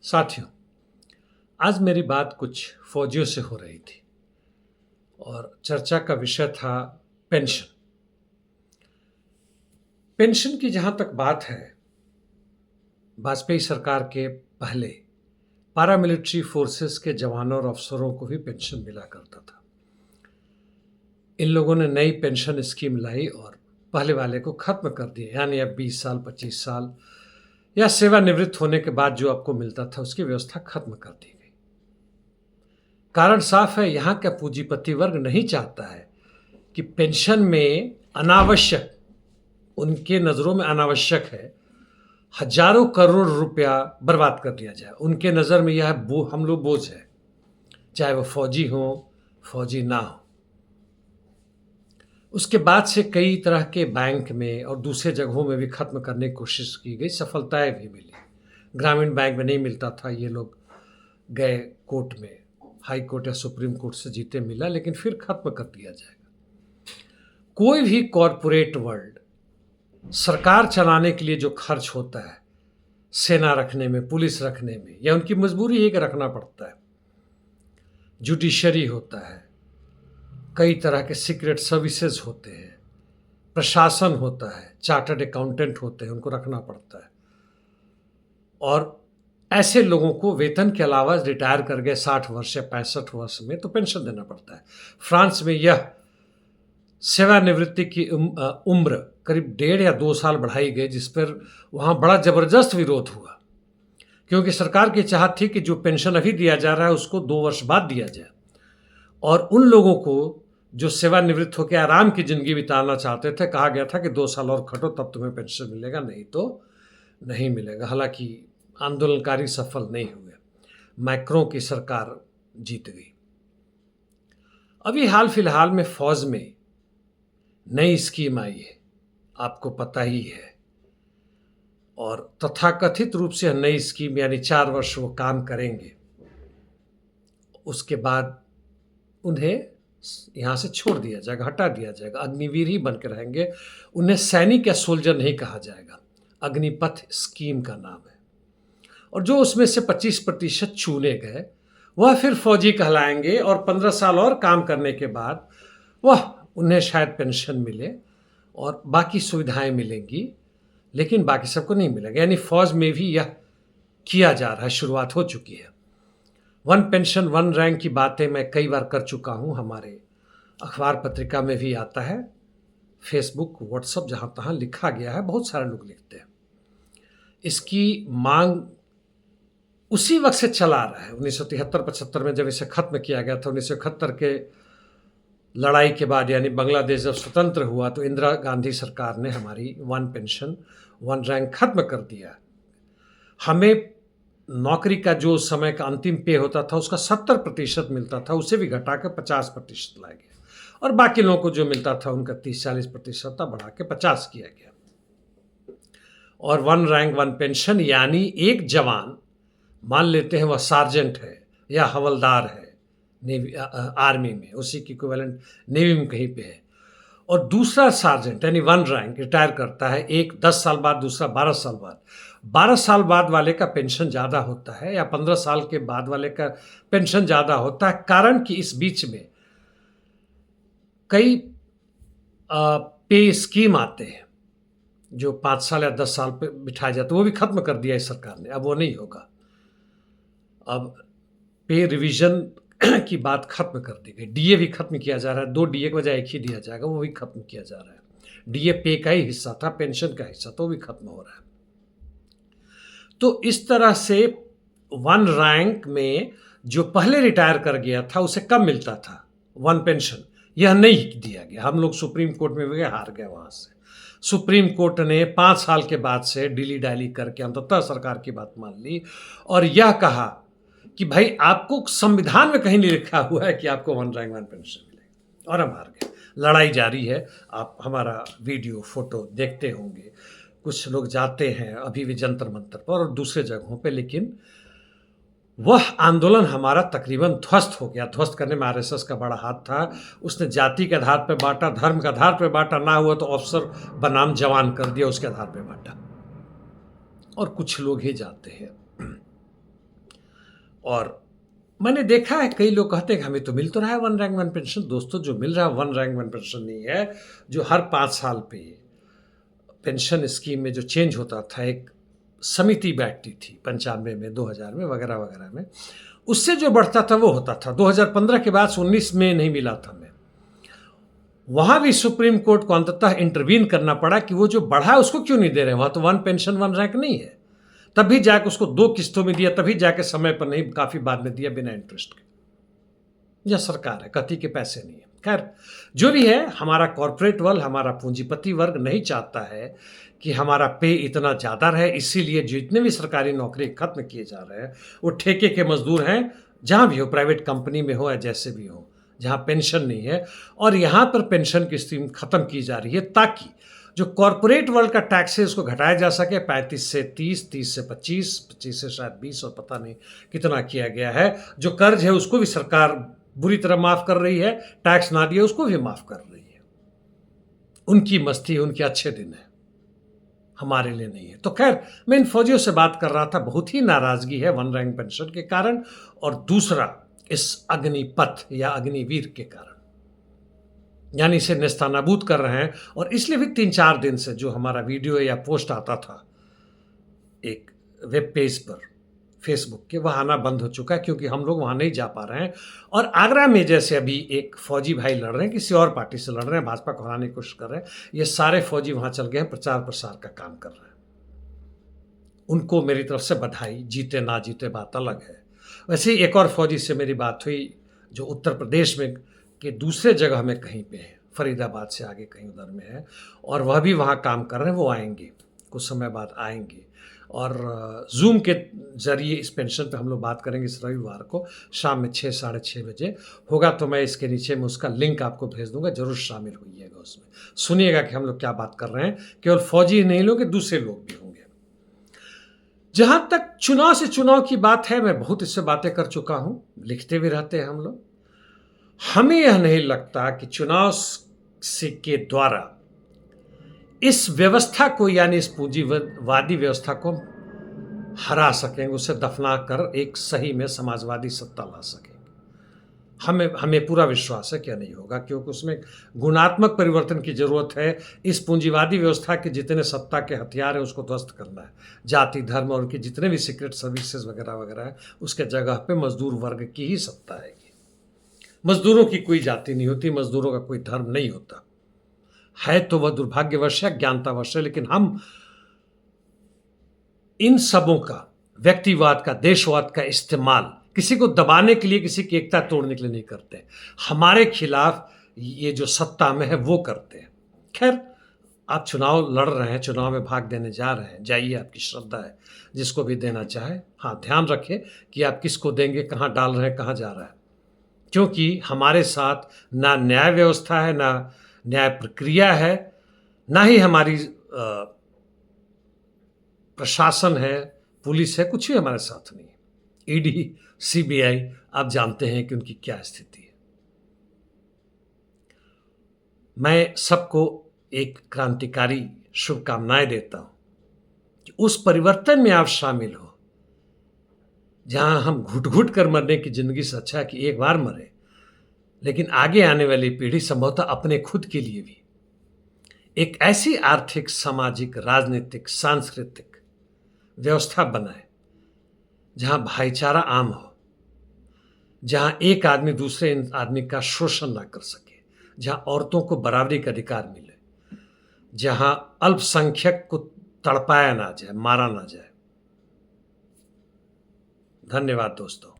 साथियों, आज मेरी बात कुछ फौजियों से हो रही थी और चर्चा का विषय था पेंशन। पेंशन की जहाँ तक बात है, वाजपेयी सरकार के पहले पैरामिलिट्री फोर्सेस के जवानों और अफसरों को भी पेंशन मिला करता था। इन लोगों ने नई पेंशन स्कीम लाई और पहले वाले को खत्म कर दिया, यानी अब 20 साल 25 साल या सेवानिवृत्त होने के बाद जो आपको मिलता था उसकी व्यवस्था खत्म कर दी गई। कारण साफ है, यहाँ का पूंजीपति वर्ग नहीं चाहता है कि पेंशन में अनावश्यक, उनके नज़रों में अनावश्यक है, हजारों करोड़ रुपया बर्बाद कर दिया जाए। उनके नज़र में यह हम लोग बोझ है, चाहे वो फौजी हो फौजी ना हो। उसके बाद से कई तरह के बैंक में और दूसरे जगहों में भी खत्म करने की कोशिश की गई, सफलताएं भी मिली। ग्रामीण बैंक में नहीं मिलता था, ये लोग गए कोर्ट में, हाई कोर्ट या सुप्रीम कोर्ट से जीते मिला, लेकिन फिर खत्म कर दिया जाएगा। कोई भी कॉरपोरेट वर्ल्ड, सरकार चलाने के लिए जो खर्च होता है, सेना रखने में, पुलिस रखने में, या उनकी मजबूरी है कि रखना पड़ता है, जुडिशरी होता है, कई तरह के सीक्रेट सर्विसेज होते हैं, प्रशासन होता है, चार्टर्ड अकाउंटेंट होते हैं, उनको रखना पड़ता है। और ऐसे लोगों को वेतन के अलावा रिटायर कर गए 60 वर्ष या 65 वर्ष में तो पेंशन देना पड़ता है। फ्रांस में यह सेवानिवृत्ति की उम्र करीब 1.5 या 2 साल बढ़ाई गई, जिस पर वहाँ बड़ा ज़बरदस्त विरोध हुआ, क्योंकि सरकार की चाहत थी कि जो पेंशन अभी दिया जा रहा है उसको 2 वर्ष बाद दिया जाए, और उन लोगों को जो सेवानिवृत्त होकर आराम की ज़िंदगी बिताना चाहते थे, कहा गया था कि 2 साल और खटो तब तुम्हें पेंशन मिलेगा, नहीं तो नहीं मिलेगा। हालांकि आंदोलनकारी सफल नहीं हुए, मैक्रों की सरकार जीत गई। अभी हाल फिलहाल में फौज में नई स्कीम आई है, आपको पता ही है, और तथाकथित रूप से नई स्कीम यानी 4 वर्ष वो काम करेंगे, उसके बाद उन्हें यहाँ से छोड़ दिया जाएगा, हटा दिया जाएगा, अग्निवीर ही बन के रहेंगे। उन्हें सैनिक या सोल्जर नहीं कहा जाएगा, अग्निपथ स्कीम का नाम है। और जो उसमें से 25% चुने गए वह फिर फौजी कहलाएंगे, और 15 साल और काम करने के बाद वह उन्हें शायद पेंशन मिले और बाकी सुविधाएं मिलेंगी, लेकिन बाकी सबको नहीं मिलेगा। यानी फौज में भी यह किया जा रहा है, शुरुआत हो चुकी है। 1 पेंशन 1 रैंक की बातें मैं कई बार कर चुका हूँ, हमारे अखबार पत्रिका में भी आता है, फेसबुक व्हाट्सएप जहाँ तहाँ लिखा गया है, बहुत सारे लोग लिखते हैं। इसकी मांग उसी वक्त से चला रहा है, 1973-75 में जब इसे खत्म किया गया था। 1971 के लड़ाई के बाद, यानी बांग्लादेश जब स्वतंत्र हुआ, तो इंदिरा गांधी सरकार ने हमारी 1 पेंशन 1 रैंक खत्म कर दिया। हमें नौकरी का जो समय का अंतिम पे होता था उसका 70% मिलता था, उसे भी घटा के 50% लाया गया, और बाकी लोगों को जो मिलता था उनका 30-40% था, बढ़ा के 50 किया गया। और 1 रैंक 1 पेंशन यानी एक जवान, मान लेते हैं वह सार्जेंट है या हवलदार है नेवी आर्मी में, उसी की इक्विवेलेंट नेवी में कहीं पे है, और दूसरा सार्जेंट यानी 1 रैंक रिटायर करता है, एक 10 साल बाद, दूसरा 12 साल बाद। 12 साल बाद वाले का पेंशन ज़्यादा होता है, या 15 साल के बाद वाले का पेंशन ज़्यादा होता है, कारण कि इस बीच में कई पे स्कीम आते हैं जो 5 साल या 10 साल पे बिठाए जाते, वो भी खत्म कर दिया इस सरकार ने, अब वो नहीं होगा। अब पे रिवीजन की बात खत्म कर दी गई, डीए भी खत्म किया जा रहा है, 2 डीए के बजाय 1 ही दिया जाएगा, वो भी खत्म किया जा रहा है। डीए पे का ही हिस्सा था, पेंशन का हिस्सा, तो भी खत्म हो रहा है। तो इस तरह से 1 रैंक में जो पहले रिटायर कर गया था उसे कम मिलता था 1 पेंशन, यह नहीं दिया गया। हम लोग सुप्रीम कोर्ट में भी गए, हार गए वहाँ से। सुप्रीम कोर्ट ने 5 साल के बाद से डिली डाली करके अंततः सरकार की बात मान ली, और यह कहा कि भाई आपको संविधान में कहीं नहीं लिखा हुआ है कि आपको 1 रैंक 1 पेंशन मिलेगा, और हम हार गए। लड़ाई जारी है, आप हमारा वीडियो फोटो देखते होंगे, कुछ लोग जाते हैं अभी भी जंतर मंतर पर और दूसरे जगहों पे, लेकिन वह आंदोलन हमारा तकरीबन ध्वस्त हो गया। ध्वस्त करने में आरएसएस का बड़ा हाथ था, उसने जाति के आधार पर बांटा, धर्म के आधार पर बांटा, ना हुआ तो अफसर बनाम जवान कर दिया, उसके आधार पर बांटा, और कुछ लोग ही जाते हैं। और मैंने देखा है कई लोग कहते हैं कि हमें तो मिल तो रहा है वन रैंक वन पेंशन। दोस्तों, जो मिल रहा है वन रैंक वन पेंशन नहीं है, जो हर 5 साल पे पेंशन स्कीम में जो चेंज होता था, एक समिति बैठती थी 95 में, 2000 में, वगैरह वगैरह में, उससे जो बढ़ता था वो होता था। 2015 के बाद 19 में नहीं मिला था मैं, वहां भी सुप्रीम कोर्ट को अंततः इंटरवीन करना पड़ा कि वो जो बढ़ा है उसको क्यों नहीं दे रहे। वहां तो वन पेंशन वन रैंक नहीं है। तब भी जाके उसको 2 किस्तों में दिया, तभी जाके समय पर नहीं, काफी बाद में दिया बिना इंटरेस्ट के। यह सरकार है, कहती के पैसे नहीं है। खैर, जो भी है, हमारा कॉरपोरेट वर्ल्ड, हमारा पूंजीपति वर्ग नहीं चाहता है कि हमारा पे इतना ज़्यादा रहे। इसीलिए जितने भी सरकारी नौकरी खत्म किए जा रहे हैं वो ठेके के मजदूर हैं, जहाँ भी हो, प्राइवेट कंपनी में हो या जैसे भी हो, जहाँ पेंशन नहीं है। और यहाँ पर पेंशन की स्कीम खत्म की जा रही है ताकि जो कॉरपोरेट वर्ल्ड का टैक्स है उसको घटाया जा सके। 35 से 30, 30 से 25, 25 से शायद 20, और पता नहीं कितना किया गया है। जो कर्ज है उसको भी सरकार बुरी तरह माफ कर रही है, टैक्स ना दिए उसको भी माफ कर रही है। उनकी मस्ती, उनके अच्छे दिन है, हमारे लिए नहीं है। तो खैर, मैं इन फौजियों से बात कर रहा था, बहुत ही नाराजगी है वन रैंक पेंशन के कारण, और दूसरा इस अग्निपथ या अग्निवीर के कारण, यानी इसे नेस्तनाबूद कर रहे हैं। और इसलिए भी 3-4 दिन से जो हमारा वीडियो या पोस्ट आता था एक वेब पेज पर फेसबुक के, वह आना बंद हो चुका है, क्योंकि हम लोग वहाँ नहीं जा पा रहे हैं। और आगरा में जैसे अभी एक फौजी भाई लड़ रहे हैं, किसी और पार्टी से लड़ रहे हैं, भाजपा को हराने की कोशिश कर रहे हैं, ये सारे फौजी वहाँ चल गए हैं, प्रचार प्रसार का काम कर रहे हैं। उनको मेरी तरफ से बधाई, जीते ना जीते बात अलग है। वैसे ही एक और फौजी से मेरी बात हुई जो उत्तर प्रदेश में के दूसरे जगह में कहीं पे है, फरीदाबाद से आगे कहीं उधर में है, और वह भी वहाँ काम कर रहे हैं। वो आएंगे, कुछ समय बाद आएंगे, और जूम के जरिए इस पेंशन पे हम लोग बात करेंगे। इस रविवार को शाम में 6, साढ़े 6 बजे होगा। तो मैं इसके नीचे में उसका लिंक आपको भेज दूंगा, जरूर शामिल होइएगा उसमें, सुनिएगा कि हम लोग क्या बात कर रहे हैं। केवल फौजी नहीं लोग, दूसरे लोग भी होंगे। जहां तक चुनाव से चुनाव की बात है, मैं बहुत इससे बातें कर चुका हूं, लिखते भी रहते हैं हम लोग। हमें यह नहीं लगता कि चुनाव से के द्वारा इस व्यवस्था को, यानी इस पूंजीवादी व्यवस्था को हरा सकेंगे, उसे दफना कर एक सही में समाजवादी सत्ता ला सकेंगे। हमें पूरा विश्वास है कि नहीं होगा, क्योंकि उसमें गुणात्मक परिवर्तन की जरूरत है। इस पूंजीवादी व्यवस्था के जितने सत्ता के हथियार हैं उसको ध्वस्त करना है। जाति, धर्म और उनकी जितने भी सीक्रेट सर्विसेज वगैरह वगैरह है, उसके जगह पे मजदूर वर्ग की ही सत्ता आएगी। मजदूरों की कोई जाति नहीं होती, मजदूरों का कोई धर्म नहीं होता है, तो वह दुर्भाग्यवश है, ज्ञानतावश है। लेकिन हम इन सबों का, व्यक्तिवाद का, देशवाद का इस्तेमाल किसी को दबाने के लिए, किसी की एकता तोड़ने के लिए नहीं करते। हमारे खिलाफ ये जो सत्ता में है वो करते हैं। खैर, आप चुनाव लड़ रहे हैं, चुनाव में भाग देने जा रहे हैं, जाइए, आपकी श्रद्धा है, जिसको भी देना चाहे। हाँ, ध्यान रखें कि आप किसको देंगे, कहाँ डाल रहे हैं, कहाँ जा रहा है, क्योंकि हमारे साथ ना न्याय व्यवस्था है, ना न्याय प्रक्रिया है, ना ही हमारी प्रशासन है, पुलिस है, कुछ भी हमारे साथ नहीं है। ईडी, सीबीआई, आप जानते हैं कि उनकी क्या स्थिति है। मैं सबको एक क्रांतिकारी शुभकामनाएं देता हूं कि उस परिवर्तन में आप शामिल हो, जहां हम घुट घुट कर मरने की जिंदगी से अच्छा है कि एक बार मरे, लेकिन आगे आने वाली पीढ़ी संभवतः अपने खुद के लिए भी एक ऐसी आर्थिक, सामाजिक, राजनीतिक, सांस्कृतिक व्यवस्था बनाए जहां भाईचारा आम हो, जहां एक आदमी दूसरे आदमी का शोषण ना कर सके, जहां औरतों को बराबरी का अधिकार मिले, जहां अल्पसंख्यक को तड़पाया ना जाए, मारा ना जाए। धन्यवाद दोस्तों।